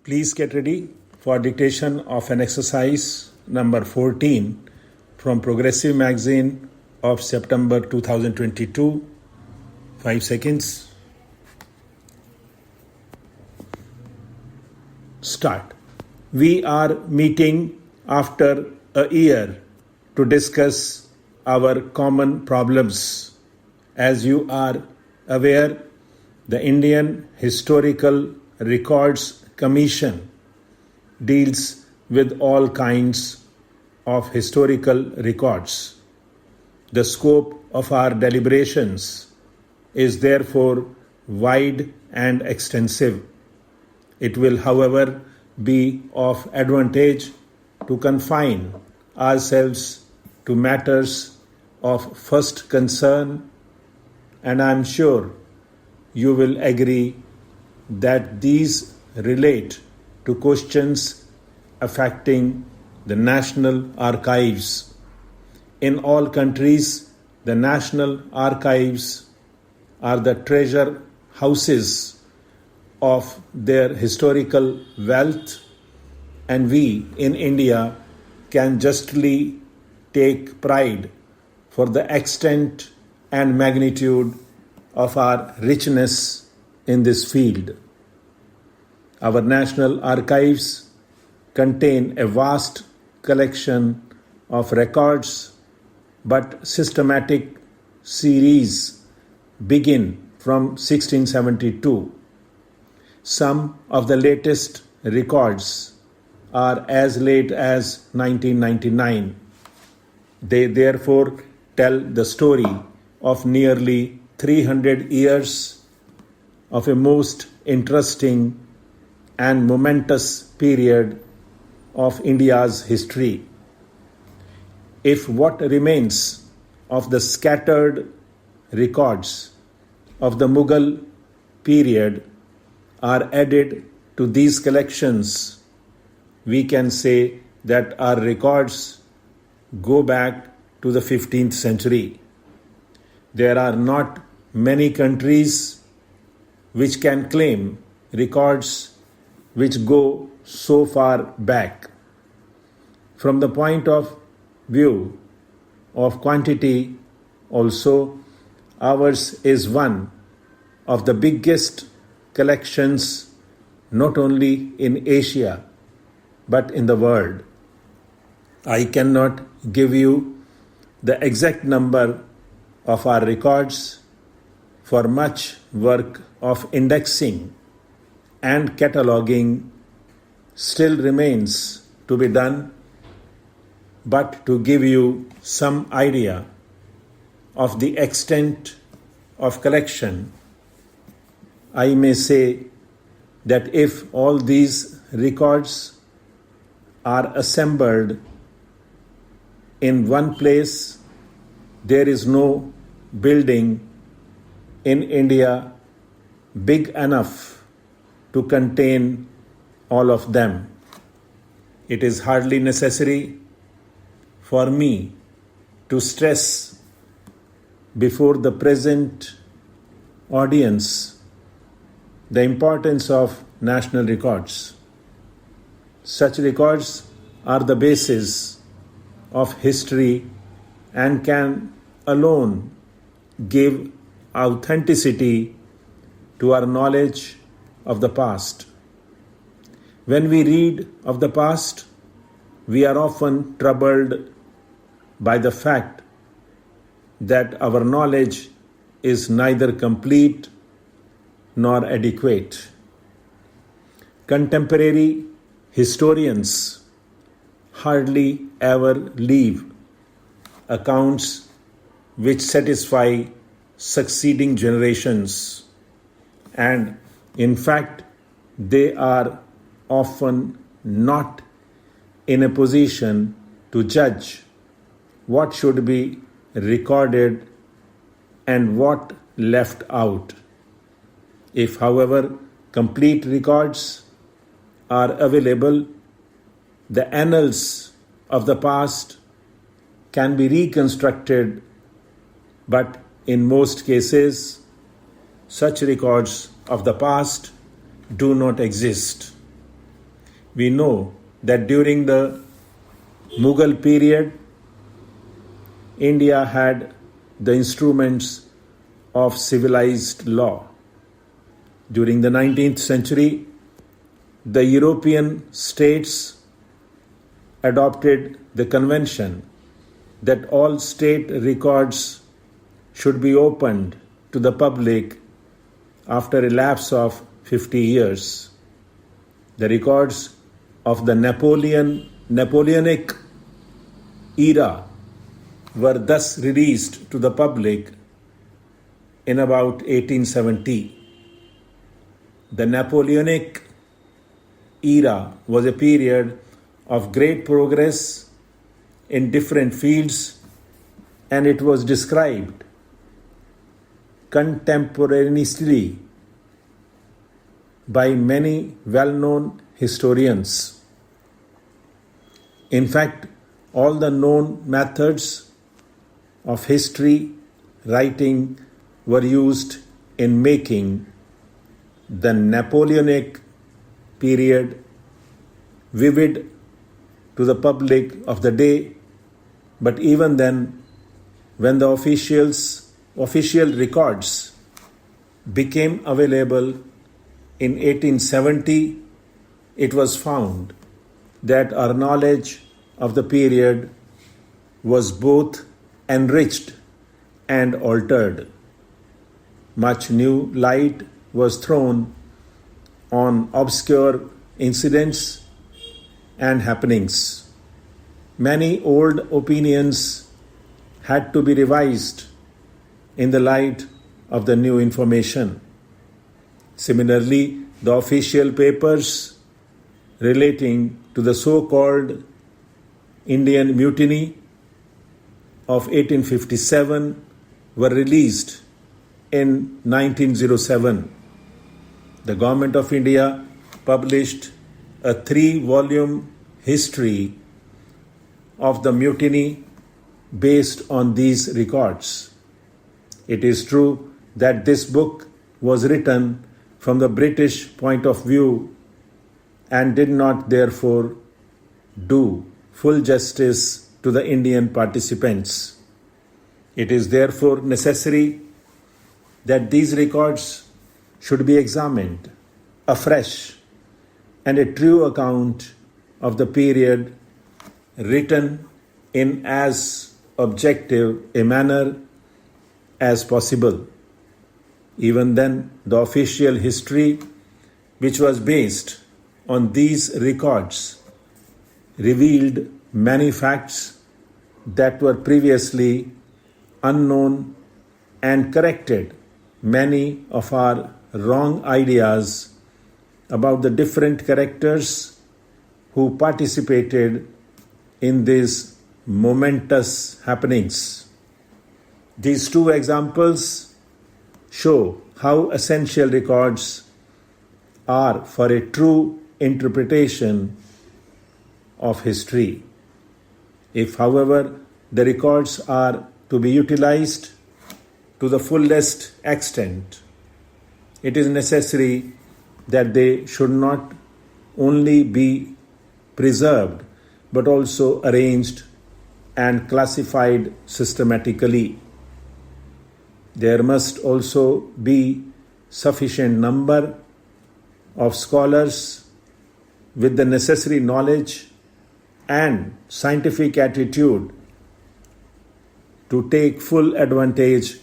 Please get ready for dictation of an exercise number 14 from Progressive Magazine of September 2022. 5 seconds. Start. We are meeting after a year to discuss our common problems. As you are aware, the Indian Historical Records Commission deals with all kinds of historical records. The scope of our deliberations is therefore wide and extensive. It will, however, be of advantage to confine ourselves to matters of first concern, and I am sure you will agree that these relate to questions affecting the national archives. In all countries, the national archives are the treasure houses of their historical wealth, and we in India can justly take pride for the extent and magnitude of our richness in this field. Our national archives contain a vast collection of records, but systematic series begin from 1672. Some of the latest records are as late as 1999. They therefore tell the story of nearly 300 years of a most interesting and momentous period of India's history. If what remains of the scattered records of the Mughal period are added to these collections, we can say that our records go back to the 15th century. There are not many countries which can claim records which go so far back. From the point of view of quantity also, ours is one of the biggest collections not only in Asia but in the world. I cannot give you the exact number of our records, for much work of indexing and cataloging still remains to be done, but to give you some idea of the extent of collection, I may say that if all these records are assembled in one place, there is no building in India big enough to contain all of them. It is hardly necessary for me to stress before the present audience the importance of national records. Such records are the basis of history and can alone give authenticity to our knowledge of the past. When we read of the past, we are often troubled by the fact that our knowledge is neither complete nor adequate. Contemporary historians hardly ever leave accounts which satisfy succeeding generations, and in fact, they are often not in a position to judge what should be recorded and what left out. If, however, complete records are available, the annals of the past can be reconstructed, but in most cases, such records of the past do not exist. we know that during the Mughal period, India had the instruments of civilized law. During the 19th century, the European states adopted the convention that all state records should be opened to the public after a lapse of 50 years. The records of the Napoleonic era were thus released to the public in about 1870. The Napoleonic era was a period of great progress in different fields, and it was described contemporaneously by many well-known historians. In fact, all the known methods of history writing were used in making the Napoleonic period vivid to the public of the day. But even then, when the official records became available in 1870, it was found that our knowledge of the period was both enriched and altered. Much new light was thrown on obscure incidents and happenings. Many old opinions had to be revised in the light of the new information. Similarly, the official papers relating to the so-called Indian Mutiny of 1857 were released in 1907. The Government of India published a 3-volume history of the mutiny based on these records. It is true that this book was written from the British point of view and did not therefore do full justice to the Indian participants. It is therefore necessary that these records should be examined afresh and a true account of the period written in as objective a manner as possible. Even then, the official history, which was based on these records, revealed many facts that were previously unknown and corrected many of our wrong ideas about the different characters who participated in these momentous happenings. These two examples show how essential records are for a true interpretation of history. If, however, the records are to be utilized to the fullest extent, it is necessary that they should not only be preserved but also arranged and classified systematically. There must also be sufficient number of scholars with the necessary knowledge and scientific attitude to take full advantage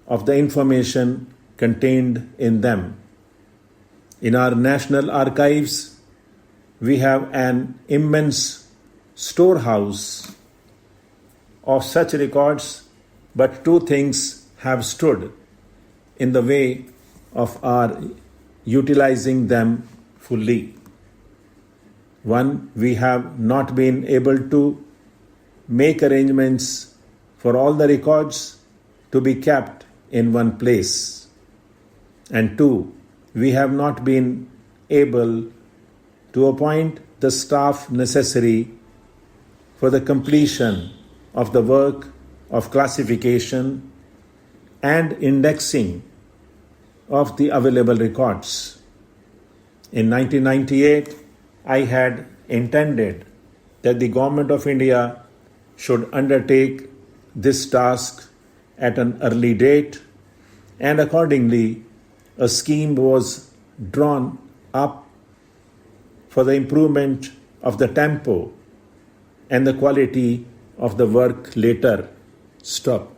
of the information contained in them. In our national archives, we have an immense storehouse of such records, but two things have stood in the way of our utilizing them fully. One, we have not been able to make arrangements for all the records to be kept in one place. And two, we have not been able to appoint the staff necessary for the completion of the work of classification and indexing of the available records. In 1998, I had intended that the Government of India should undertake this task at an early date, and accordingly, a scheme was drawn up for the improvement of the tempo and the quality of the work later. Stop.